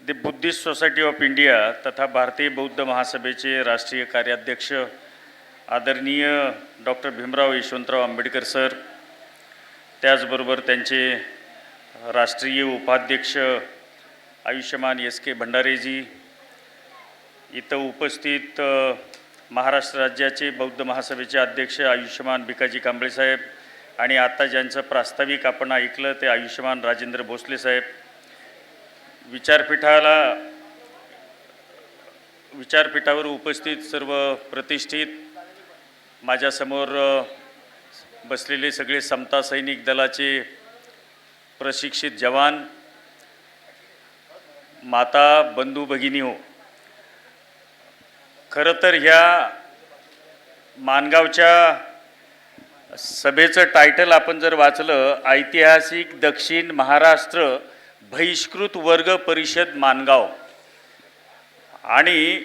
The Buddhist society of India तथा भारतीय बौद्ध महासभेचे राष्ट्रीय कार्याध्यक्ष आदरणीय डॉक्टर भीमराव यशवंतराव आंबेडकर सर, त्याचबरोबर त्यांचे राष्ट्रीय उपाध्यक्ष आयुष्यमान एस के भंडारेजी, इथं उपस्थित महाराष्ट्र राज्याचे बौद्ध महासभेचे अध्यक्ष आयुष्यमान भिकाजी कांबळे साहेब आणि आता ज्यांचं प्रास्ताविक आपण ऐकलं ते आयुष्यमान राजेंद्र भोसले साहेब, विचारपीठावर उपस्थित सर्व प्रतिष्ठित, माझ्यासमोर बसलेले सगळे समता सैनिक दलाचे प्रशिक्षित जवान, माता, बंधू भगिनीहो, खरं तर ह्या माणगावच्या सभेचं टायटल आपण जर वाचलं, ऐतिहासिक दक्षिण महाराष्ट्र बहिष्कृत वर्ग परिषद माणगाव, आणि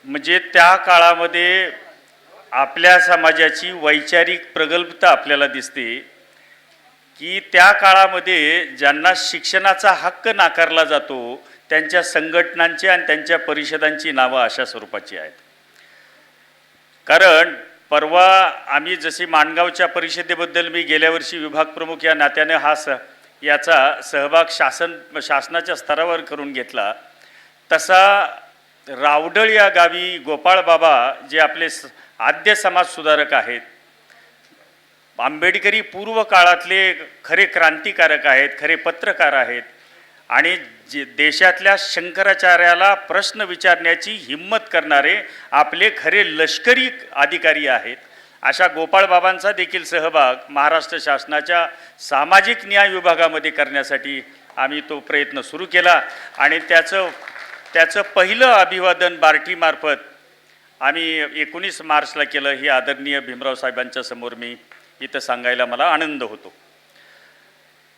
म्हणजे त्या काळामध्ये आपल्या समाजाची वैचारिक प्रगल्भता आपल्याला दिसते की त्या काळामध्ये ज्यांना शिक्षणाचा हक्क नाकारला जातो त्यांच्या संघटनांची आणि त्यांच्या परिषदांची नावं अशा स्वरूपाची आहेत. कारण परवा आम्ही जशी माणगावच्या परिषदेबद्दल मी गेल्या वर्षी विभाग प्रमुख या नात्याने याचा सहभाग शासनाच्या स्तरावर करून घेतला, तसा रावडळ या गावी गोपाळ बाबा जे आपले आद्य समाजसुधारक आहेत, आंबेडकरी पूर्व काळातले खरे क्रांतिकारक आहेत, खरे पत्रकार आहेत आणि जे देशातल्या शंकराचार्याला प्रश्न विचारण्याची हिम्मत करणारे आपले खरे लष्करी अधिकारी आहेत, अशा गोपाळ बाबांचा देखील सहभाग महाराष्ट्र शासनाच्या सामाजिक न्याय विभागामध्ये करण्यासाठी आम्ही तो प्रयत्न सुरू केला आणि त्याचं पहिलं अभिवादन बार्टीमार्फत आम्ही 19 मार्चला केलं. ही आदरणीय भीमराव साहेबांच्या समोर मी इथं सांगायला मला आनंद होतो.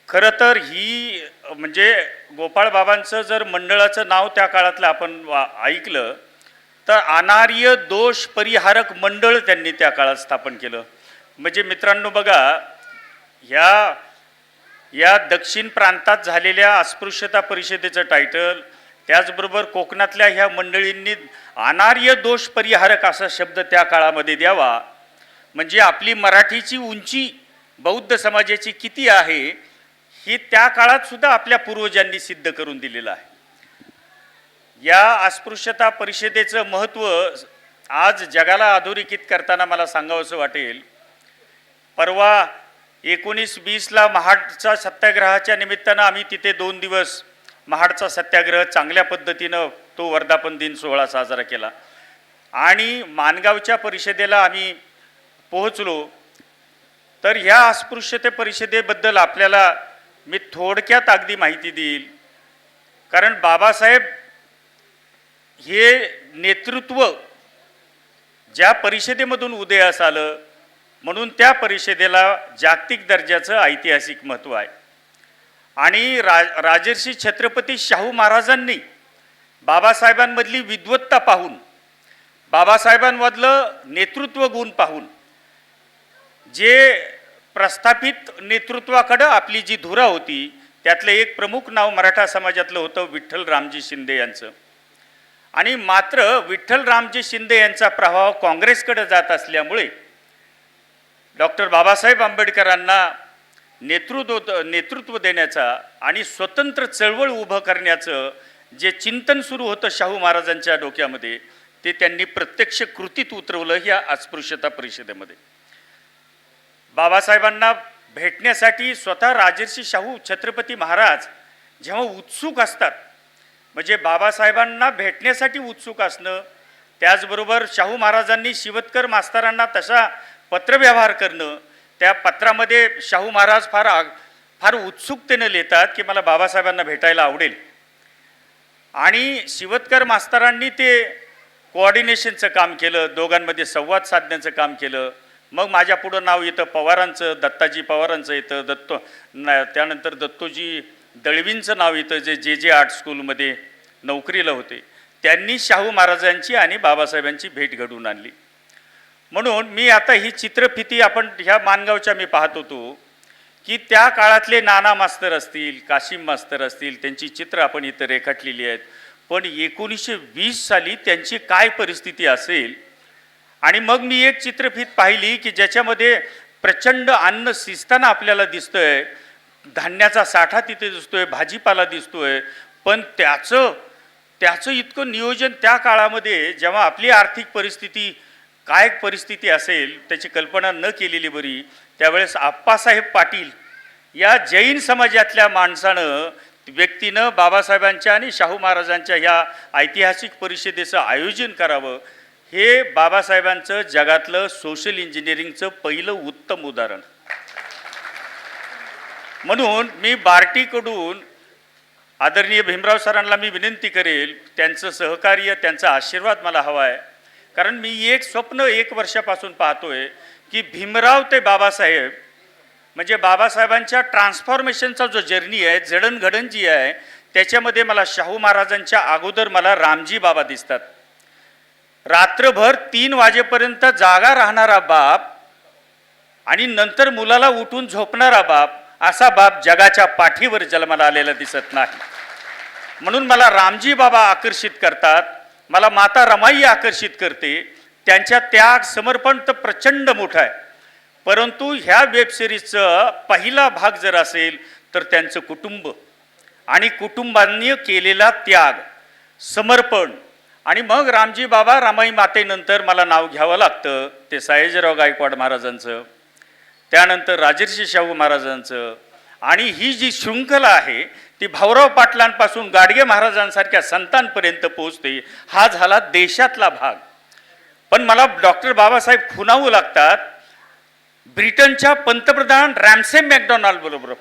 खरं तर ही म्हणजे गोपाळ बाबांचं जर मंडळाचं नाव त्या काळातलं आपण ऐकलं तर अनार्य दोष परिहारक मंडळ त्यांनी त्या काळात स्थापन केलं. म्हणजे मित्रांनो बघा, या दक्षिण प्रांतात झालेल्या अस्पृश्यता परिषदेचं टायटल, त्याचबरोबर कोकणातल्या ह्या मंडळींनी अनार्य दोष परिहारक असा शब्द त्या काळामध्ये द्यावा, म्हणजे आपली मराठीची उंची बौद्ध समाजाची किती आहे ही त्या काळात सुद्धा आपल्या पूर्वजांनी सिद्ध करून दिलेलं आहे. या अस्पृश्यता परिषदेचं महत्त्व आज जगाला अधोरेखित करताना मला सांगावंसं वाटेल. परवा 19-20ला महाडचा सत्याग्रहाच्या निमित्तानं आम्ही तिथे 2 दिवस महाडचा सत्याग्रह चांगल्या पद्धतीनं तो वर्धापन दिन सोहळा साजरा केला आणि माणगावच्या परिषदेला आम्ही पोहोचलो. तर ह्या अस्पृश्यते परिषदेबद्दल आपल्याला मी थोडक्यात अगदी माहिती देईल, कारण बाबासाहेब हे नेतृत्व ज्या परिषदेमधून उदयास आलं म्हणून त्या परिषदेला जागतिक दर्जाचं ऐतिहासिक महत्त्व आहे. आणि राजर्षी छत्रपती शाहू महाराजांनी बाबासाहेबांमधली विद्वत्ता पाहून, बाबासाहेबांमधलं नेतृत्व गुण पाहून, जे प्रस्थापित नेतृत्वाकडं आपली जी धुरा होती त्यातलं एक प्रमुख नाव मराठा समाजातलं होतं विठ्ठल रामजी शिंदे यांचं. आणि मात्र विठ्ठल रामजी शिंदे यांचा प्रभाव काँग्रेसकडे जात असल्यामुळे डॉक्टर बाबासाहेब आंबेडकरांना नेतृत्व देण्याचा आणि स्वतंत्र चळवळ उभं करण्याचं जे चिंतन सुरू होतं शाहू महाराजांच्या डोक्यामध्ये, ते त्यांनी प्रत्यक्ष कृतीत उतरवलं ह्या अस्पृश्यता परिषदेमध्ये. बाबासाहेबांना भेटण्यासाठी स्वतः राजर्षी शाहू छत्रपती महाराज जेव्हा उत्सुक असतात, म्हणजे बाबासाहेबांना भेटण्यासाठी उत्सुक असणं, त्याचबरोबर शाहू महाराजांनी शिवतकर मास्तरांना तसा पत्रव्यवहार करणं, त्या पत्रामध्ये शाहू महाराज फार उत्सुकतेने लिहितात की मला बाबासाहेबांना भेटायला आवडेल. आणि शिवतकर मास्तरांनी ते कोऑर्डिनेशनचं काम केलं, दोघांमध्ये संवाद साधण्याचं काम केलं. मग माझ्या पुढं नाव येतं पवारांचं, दत्ताजी पवारांचं येतं, त्यानंतर दत्तोजी दळवींचं नाव येतं, जे जे आर्ट स्कूलमध्ये नोकरीला होते. त्यांनी शाहू महाराजांची आणि बाबासाहेबांची भेट घडवून आणली. म्हणून मी आता ही चित्रफिती आपण ह्या माणगावच्या मी पाहत होतो की त्या काळातले नाना मास्तर असतील, काशिम मास्तर असतील, त्यांची चित्र आपण इथं रेखाटलेली आहेत. पण 1920 साली त्यांची काय परिस्थिती असेल. आणि मग मी एक चित्रफीत पाहिली की ज्याच्यामध्ये प्रचंड अन्न शिजताना आपल्याला दिसतंय, धान्याचा साठा तिथे दिसतोय, भाजीपाला दिसतोय, पण त्याचं इतकं नियोजन त्या काळामध्ये, जेव्हा आपली आर्थिक परिस्थिती काय परिस्थिती असेल त्याची कल्पना न केलेली बरी. त्यावेळेस आप्पासाहेब पाटील या जैन समाजातल्या माणसानं, व्यक्तीनं बाबासाहेबांच्या आणि शाहू महाराजांच्या ह्या ऐतिहासिक परिषदेचं आयोजन करावं, हे बाबासाहेबांचं जगातलं सोशल इंजिनिअरिंगचं पहिलं उत्तम उदाहरण. म्हणून मी बार्टीकडून आदरणीय भीमराव सरांना मी विनंती करेल, त्यांचं सहकार्य, त्यांचा आशीर्वाद मला हवा आहे. कारण मी एक स्वप्न 1 वर्षापासून पाहतोय की भीमराव ते बाबासाहेब, म्हणजे बाबासाहेबांच्या ट्रान्सफॉर्मेशनचा जो जर्नी आहे, जडणघडण जी आहे, त्याच्यामध्ये मला शाहू महाराजांच्या अगोदर मला रामजी बाबा दिसतात. रात्रभर 3 वाजेपर्यंत जागा राहणारा बाप आणि नंतर मुलाला उठून झोपणारा बाप, असा बाप जगाच्या पाठीवर जन्माला आलेला दिसत नाही. म्हणून मला रामजी बाबा आकर्षित करतात, मला माता रमाई आकर्षित करते. त्यांच्या त्याग, समर्पण तर प्रचंड मोठं आहे. परंतु ह्या वेबसिरीजचा पहिला भाग जर असेल तर त्यांचं कुटुंब आणि कुटुंबांनी केलेला त्याग, समर्पण. आणि मग रामजी बाबा रमाई मातेनंतर मला नाव घ्यावं लागतं ते सयाजीराव गायकवाड महाराजांचं, त्यानंतर राजर्षी शाहू महाराजांचं. आणि ही जी शृंखला आहे ती भाऊराव पाटलांपासून गाडगे महाराजांसारख्या संतांपर्यंत पोहोचते. हा झाला देशातला भाग. पण मला डॉक्टर बाबासाहेब खुणावू लागतात ब्रिटनच्या पंतप्रधान रॅमसे मॅकडोनाल्ड बरोबर.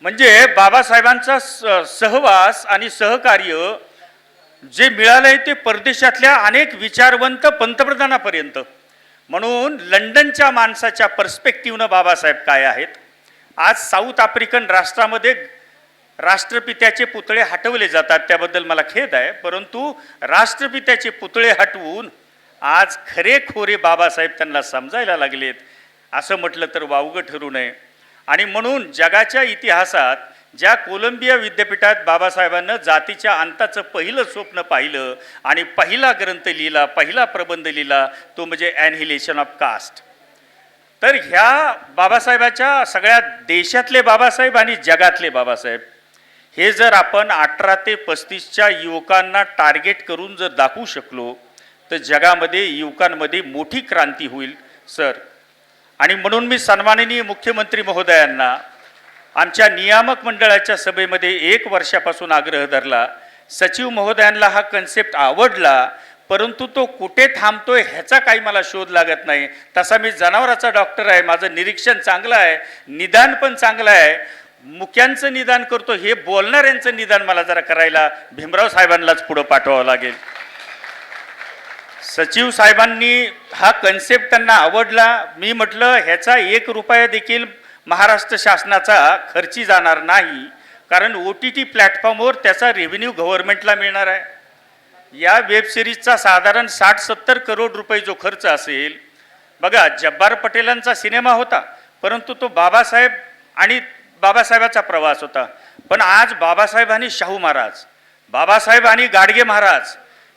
म्हणजे बाबासाहेबांचा सहवास आणि सहकार्य जे मिळालंय ते परदेशातल्या अनेक विचारवंत पंतप्रधानापर्यंत. म्हणून लंडनच्या माणसाच्या पर्स्पेक्टिव्हनं बाबासाहेब काय आहेत. आज साऊथ आफ्रिकन राष्ट्रामध्ये राष्ट्रपित्याचे पुतळे हटवले जातात, त्याबद्दल मला खेद आहे. परंतु राष्ट्रपित्याचे पुतळे हटवून आज खरेखोरे बाबासाहेब त्यांना समजायला लागलेत, असं म्हटलं तर वावगं ठरू नये. आणि म्हणून जगाच्या इतिहासात ज्या कोलंबिया विद्यापीठात बाबासाहेबांनं जातीच्या अंताचं पहिलं स्वप्न पाहिलं आणि पहिला ग्रंथ लिहिला, पहिला प्रबंध लिहिला, तो म्हणजे ॲनहिलेशन ऑफ कास्ट. तर ह्या बाबासाहेबाच्या सगळ्या देशातले बाबासाहेब आणि जगातले बाबासाहेब हे जर आपण 18 ते 35च्या युवकांना टार्गेट करून जर दाखवू शकलो तर जगामध्ये युवकांमध्ये मोठी क्रांती होईल सर. आणि म्हणून मी सन्माननीय मुख्यमंत्री महोदयांना आमच्या नियामक मंडळाच्या सभेमध्ये 1 वर्षापासून आग्रह धरला. सचिव महोदयांना हा कन्सेप्ट आवडला, परंतु तो कुठे थांबतोय ह्याचा काही मला शोध लागत नाही. तसा मी जनावराचा डॉक्टर आहे, माझं निरीक्षण चांगलं आहे, निदान पण चांगलं आहे. मुक्यांचं निदान करतो, हे बोलणाऱ्यांचं निदान मला जरा करायला भीमराव साहेबांनाच पुढं पाठवावं लागेल. सचिव साहेबांनी हा कन्सेप्ट त्यांना आवडला. मी म्हटलं ह्याचा 1 रुपया देखील महाराष्ट्र शासनाचा खर्ची जाणार नाही, कारण OTT प्लॅटफॉर्मवर त्याचा रेव्हेन्यू गव्हर्नमेंटला मिळणार आहे. या वेबसिरीजचा साधारण 60-70 करोड रुपये जो खर्च असेल. बघा, जब्बार पटेलांचा सिनेमा होता, परंतु तो बाबासाहेब आणि बाबासाहेबाचा प्रवास होता. पण आज बाबासाहेब आणि शाहू महाराज, बाबासाहेब आणि गाडगे महाराज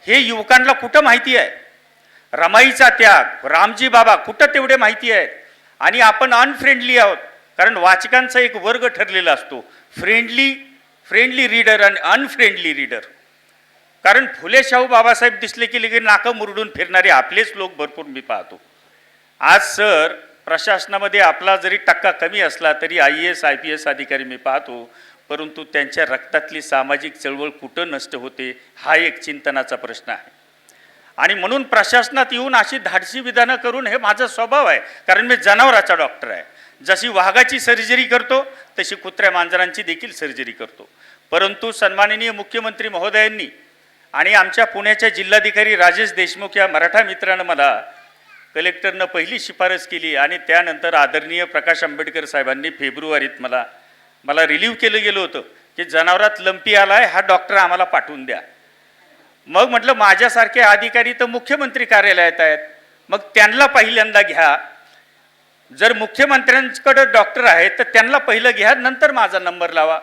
हे युवकांना कुठं माहिती आहे. रमाईचा त्याग, रामजी बाबा कुठं तेवढे माहिती आहेत. आणि आपण अनफ्रेंडली आहोत, कारण वाचकांचा एक वर्ग ठरलेला असतो, फ्रेंडली रीडर आणि अनफ्रेंडली रीडर. कारण फुले शाहू बाबासाहेब दिसले की लगे नाकं मुरडून फिरणारे आपलेच लोक भरपूर मी पाहतो. आज सर प्रशासनामध्ये आपला जरी टक्का कमी असला तरी IAS IPS अधिकारी मी पाहतो, परंतु त्यांच्या रक्तातली सामाजिक चळवळ कुठं नष्ट होते हा एक चिंतनाचा प्रश्न आहे. आणि म्हणून प्रशासनात येऊन अशी धाडसी विधानं करून हे माझा स्वभाव आहे, कारण मी जनावराचा डॉक्टर आहे. जशी वाघाची सर्जरी करतो तशी कुत्र्या मांजरांची देखील सर्जरी करतो. परंतु सन्माननीय मुख्यमंत्री महोदयांनी आणि आमच्या पुण्याच्या जिल्हाधिकारी राजेश देशमुख या मराठा मित्रानं मला कलेक्टरनं पहिली शिफारस केली आणि त्यानंतर आदरणीय प्रकाश आंबेडकर साहेबांनी फेब्रुवारीत मला रिलीव्ह केलं गेलं होतं की जनावरात लंपी आलाय, हा डॉक्टर आम्हाला पाठवून द्या. मग म्हटलं माझ्यासारखे अधिकारी तर मुख्यमंत्री कार्यालयात आहेत, मग त्यांना पहिल्यांदा घ्या. जर मुख्यमंत्र्यांकडे डॉक्टर आहेत तर त्यांना पहिलं घ्या, नंतर माझा नंबर लावा.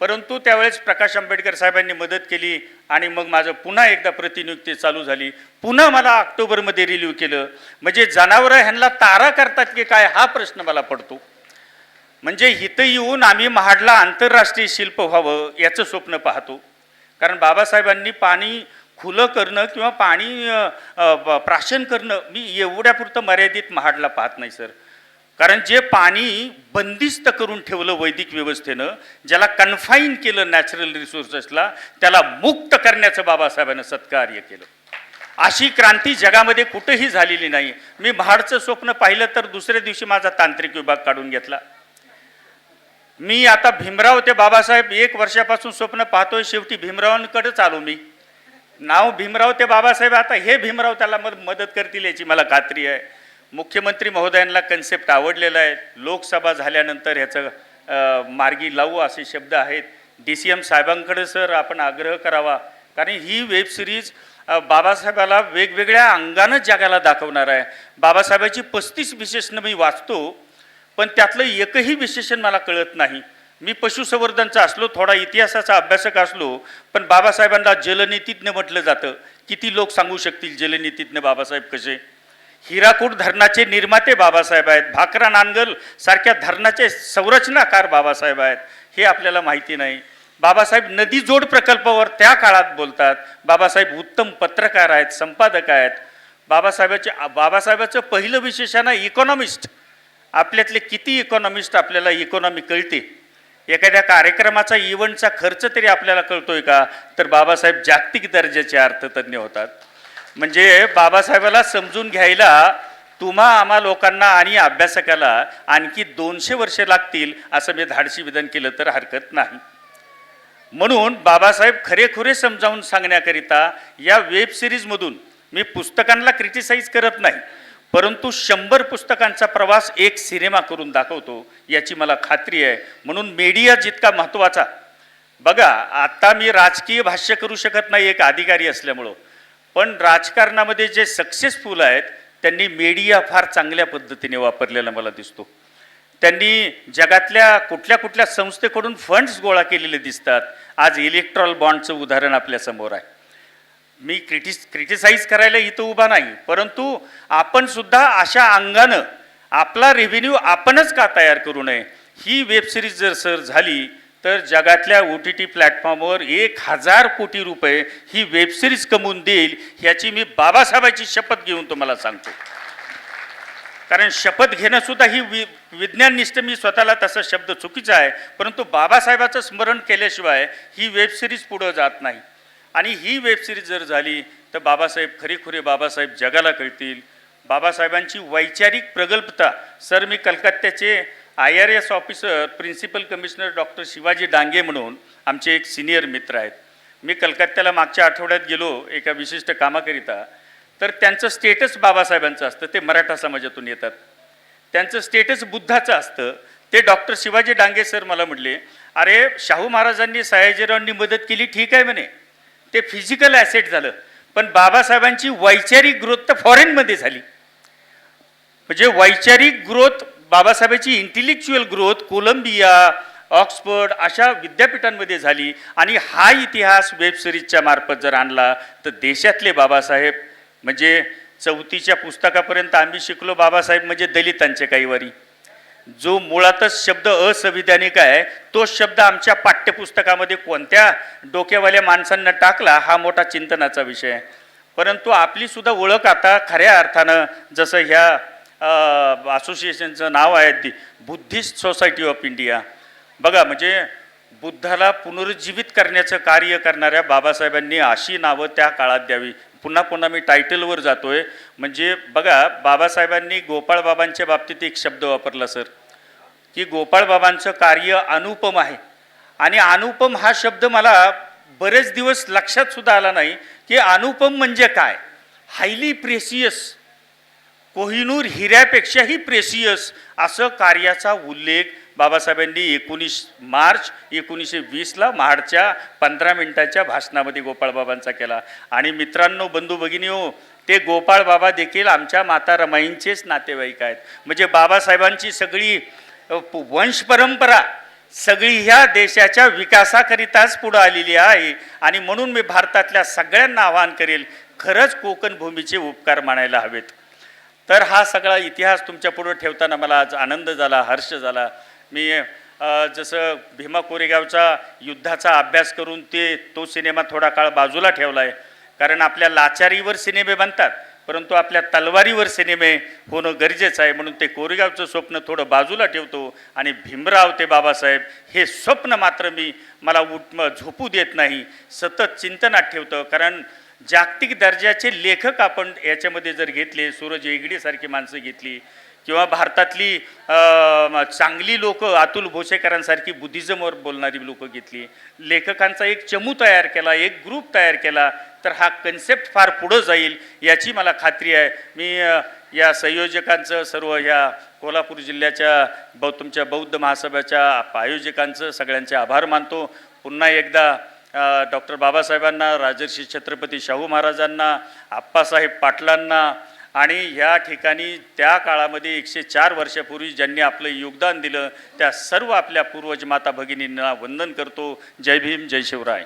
परंतु त्यावेळेस प्रकाश आंबेडकर साहेबांनी मदत केली आणि मग माझं पुन्हा एकदा प्रतिनियुक्ती चालू झाली. पुन्हा मला ऑक्टोबरमध्ये रिलीव्ह केलं. म्हणजे जनावरं ह्यांना तारा करतात की काय हा प्रश्न मला पडतो. म्हणजे इथं येऊन आम्ही महाडला आंतरराष्ट्रीय शिल्प व्हावं याचं स्वप्न पाहतो. कारण बाबासाहेबांनी पाणी खुलं करणं किंवा पाणी प्राशन करणं मी एवढ्यापुरतं मर्यादित महाडला पाहत नाही सर. कारण जे पाणी बंदिस्त करून ठेवलं वैदिक व्यवस्थेनं, ज्याला कन्फाईन केलं नॅचरल रिसोर्सेसला, त्याला मुक्त करण्याचं बाबासाहेबांनी सत्कार्य केलं. अशी क्रांती जगामध्ये कुठेही झालेली नाही. मी महाडचं स्वप्न पाहिलं तर दुसऱ्या दिवशी माझा तांत्रिक विभाग काढून घेतला. मी आता भीमराव ते बाबासाहेब 1 वर्षापासून स्वप्न पाहतोय, शेवटी भीमरावांकडेच आलो. मी नाव भीमराव ते बाबासाहेब, आता हे भीमराव त्याला मदत करतील याची मला खात्री आहे. मुख्यमंत्री महोदयांना कन्सेप्ट आवडलेला आहे. लोकसभा झाल्यानंतर ह्याचं मार्गी लावू असे शब्द आहेत. DCM साहेबांकडे सर आपण आग्रह करावा, कारण ही वेब सिरीज बाबासाहेबाला वेगवेगळ्या अंगानं जगाला दाखवणार आहे. बाबासाहेबाची 35 विशेषणं मी वाचतो, पण त्यातलं एकही विशेषण मला कळत नाही. मी पशुसंवर्धनचा असलो, थोडा इतिहासाचा अभ्यासक असलो, पण बाबासाहेबांना जलनीतीज्ञ म्हटलं जातं. किती लोक सांगू शकतील जलनीतीज्ञ बाबासाहेब कसे? हिराकूड धरणाचे निर्माते बाबासाहेब आहेत. भाकरा नांगल सारख्या धरणाचे संरचनाकार बाबासाहेब आहेत. हे आपल्याला माहिती नाही. बाबासाहेब नदी जोड प्रकल्पावर त्या काळात बोलतात. बाबासाहेब उत्तम पत्रकार आहेत, संपादक आहेत. बाबासाहेबाचं पहिलं विशेषण इकॉनॉमिस्ट. आपल्यातले किती इकॉनॉमिस्ट आपल्याला इकॉनॉमी कळते? एखाद्या कार्यक्रमाचा इव्हेंटचा खर्च तरी आपल्याला कळतोय का? तर बाबासाहेब जागतिक दर्जाचे अर्थतज्ञ होतात. म्हणजे बाबासाहेबाला समजून घ्यायला तुम्हा आम्हा लोकांना आणि अभ्यासकाला आणखी 200 वर्षे लागतील असं मी धाडसी विधान केलं तर हरकत नाही. म्हणून बाबासाहेब खरेखुरे समजावून सांगण्याकरिता या वेब सिरीजमधून मी पुस्तकांना क्रिटिसाइज करत नाही, परंतु 100 पुस्तकांचा प्रवास एक सिनेमा करून दाखवतो याची मला खात्री आहे. म्हणून मीडिया जितका महत्त्वाचा, बघा आता मी राजकीय भाष्य करू शकत नाही एक अधिकारी असल्यामुळं, पण राजकारणामध्ये जे सक्सेसफुल आहेत त्यांनी मीडिया फार चांगल्या पद्धतीने वापरलेला मला दिसतो. त्यांनी जगातल्या कुठल्या कुठल्या संस्थेकडून फंड्स गोळा केलेले दिसतात. आज इलेक्ट्रॉल बॉन्डचं उदाहरण आपल्यासमोर आहे. मी क्रिटिसाइज करायला इथं उभा नाही, परंतु आपण सुद्धा अशा अंगानं आपला रेव्हेन्यू आपणच का तयार करू नये? ही वेब सिरीज जर सर झाली तर जगातल्या OTT प्लॅटफॉर्मवर 1000 कोटी रुपये ही वेब सिरीज कमवून देईल ह्याची मी बाबासाहेबांची शपथ घेऊन तुम्हाला सांगतो. कारण शपथ घेणं सुद्धा ही विज्ञाननिष्ठ, मी स्वतःला तसा शब्द चुकीचा आहे, परंतु बाबासाहेबाचं स्मरण केल्याशिवाय ही वेब सिरीज पुढं जात नाही. आणि ही वेब सिरीज जर झाली तर बाबासाहेब खरेखुरे बाबासाहेब जगाला कळतील. बाबासाहेबांची वैचारिक प्रगल्भता, सर मी कलकत्त्याचे IRS officer principal commissioner doctor Shivaji Dange म्हणून आमचे एक सिनियर मित्र आहेत. मी कलकत्त्याला मागच्या आठवड्यात गेलो एका विशिष्ट कामाकरिता, तर त्यांचं स्टेटस बाबासाहेबांचं असतं. ते मराठा समाजातून येतात. त्यांचं स्टेटस बुद्धाचं असतं. ते डॉक्टर शिवाजी डांगे सर मला म्हटले, अरे शाहू महाराजांनी सयाजीरावांनी मदत केली ठीक आहे म्हणे, ते फिजिकल ॲसेट झालं, पण बाबासाहेबांची वैचारिक ग्रोथ तर फॉरेनमध्ये झाली. म्हणजे वैचारिक ग्रोथ, बाबासाहेबांची इंटेलेक्च्युअल ग्रोथ कोलंबिया, ऑक्सफर्ड अशा विद्यापीठांमध्ये झाली. आणि हा इतिहास वेब सिरीजच्या मार्फत जर आणला तर देशातले बाबासाहेब, म्हणजे 4थीच्या पुस्तकापर्यंत आम्ही शिकलो बाबासाहेब म्हणजे दलितांचे काहीवारी. जो मुळातच शब्द असंविधानिक आहे तो शब्द आमच्या पाठ्यपुस्तकामध्ये कोणत्या डोक्यावाल्या माणसांना टाकला हा मोठा चिंतनाचा विषय आहे. परंतु आपली सुद्धा ओळख आता खऱ्या अर्थानं, जसं ह्या असोसिएशनचं नाव आहे दी बुद्धिस्ट सोसायटी ऑफ इंडिया, बघा म्हणजे बुद्धाला पुनरुज्जीवित करण्याचं कार्य करणाऱ्या बाबासाहेबांनी अशी नावं त्या काळात द्यावी. पुन्हा पुन्हा मी टायटलवर जातोय. म्हणजे बघा बाबासाहेबांनी गोपाळबाबांच्या बाबतीत एक शब्द वापरला सर, की गोपाळबाबांचं कार्य अनुपम आहे. आणि अनुपम हा शब्द मला बरेच दिवस लक्षात सुद्धा आला नाही की अनुपम म्हणजे काय. हायली प्रेसियस, कोहिनूर हिऱ्यापेक्षाही प्रेसियस असं कार्याचा उल्लेख बाबासाहेबांनी 19 मार्च 1920ला महाडच्या 15 मिनिटाच्या भाषणामध्ये गोपाळबाबांचा केला. आणि मित्रांनो, बंधू भगिनीहो, ते गोपाळबाबा देखील आमच्या माता रमाईंचेच नातेवाईक आहेत. म्हणजे बाबासाहेबांची सगळी वंश परंपरा सगळी ह्या देशाच्या विकासाकरिताच पुढं आलेली आहे. आणि म्हणून मी भारतातल्या सगळ्यांना आवाहन करेल, खरंच कोकण भूमीचे उपकार मानायला हवेत. तर हा सगळा इतिहास तुमच्या पुढं ठेवताना मला आज आनंद झाला, हर्ष झाला. मी जसं भीमा कोरेगावचा युद्धाचा अभ्यास करून तो सिनेमा थोडा काळ बाजूला ठेवला आहे, कारण आपल्या लाचारीवर सिनेमे बनतात, परंतु आपल्या तलवारीवर सिनेमे होणं गरजेचं आहे. म्हणून ते कोरेगावचं स्वप्न थोडं बाजूला ठेवतो आणि भीमराव ते बाबासाहेब हे स्वप्न मात्र मला झोपू देत नाही, सतत चिंतनात ठेवतं. कारण जागतिक दर्जाचे लेखक आपण याच्यामध्ये जर घेतले, सूरज हेगडेसारखी माणसं घेतली, किंवा भारतातली चांगली लोक अतुल भोसेकरांसारखी बुद्धिझमवर बोलणारी लोक घेतली, लेखकांचा एक चमू तयार केला, एक ग्रुप तयार केला, तर हा कन्सेप्ट फार पुढं जाईल याची मला खात्री आहे. मी या संयोजकांचं, सर्व ह्या कोल्हापूर जिल्ह्याच्या तुमच्या बौद्ध महासभेच्या आयोजकांचं सगळ्यांचे आभार मानतो. पुन्हा एकदा डॉक्टर बाबासाहेबांना, राजर्षी छत्रपती शाहू महाराजांना, आप्पासाहेब पाटलांना आणि ह्या ठिकाणी त्या काळामध्ये 104 वर्षापूर्वी ज्यांनी आपलं योगदान दिलं त्या सर्व आपल्या पूर्वज माता भगिनींना वंदन करतो. जय भीम, जय शिवराय.